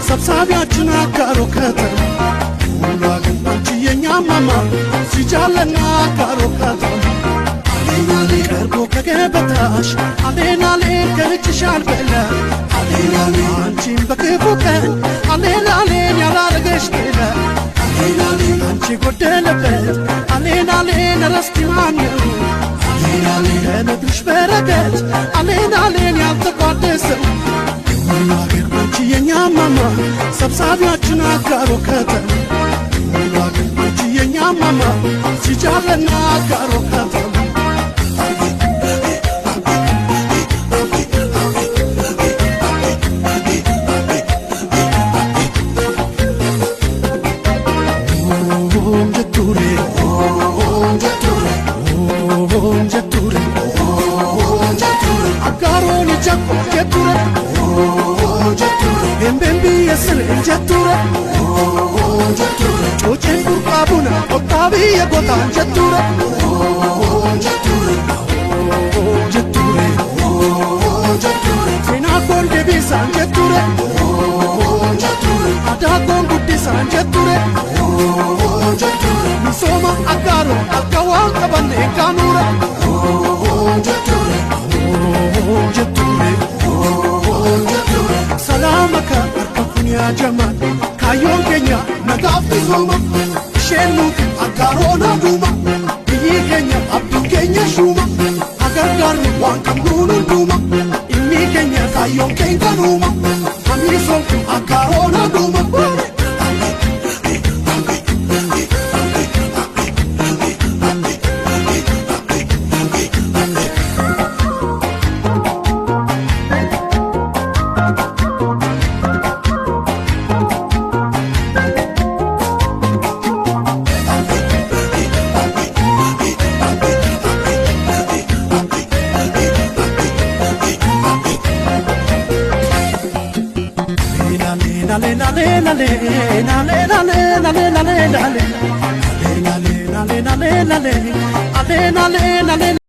ሰብሳቢያችን አጋሮ ከተማ ሁሉ አገር አንቺ የኛ ማማ ሲጃለና አጋሮ ከተማ አሌናሌ ቀርቦ ከገበታሽ አሌናሌ ከእጅሽ አልበላ አሌናሌ አንቺን በክፉ ቀን አሌናሌን ያላረገሽ ሌላ አሌናሌ አንቺ ጎደለበት አሌናሌን ረስቲ ማነው አሌናሌ ለነግርሽ በረከት አሌናሌን ያልተቋደሰው ሁሉ አገር አንቺ የኛ ማማ ሰብሳቢያችን አጋሮ ከተማ ሁሉ አገር አንቺ የኛ ማማ ሲጃለና አጋሮ ከተማ Jatura, Ochen Burkabuna, Octavi, Gotan Jatura, Jatura, Sinakon Debisan Jatura, Adakon Buddhisan Jatura, Misoma Agaro, Alkawan Kabane Kanura, Jatura, Salamaka. Ya jaman kayon kenya nagafti zoma shenu agarona duma biyi kenya abdu kenya shuma agar wan kamunu duma imi kenya kayon kenya duma amiso agarona duma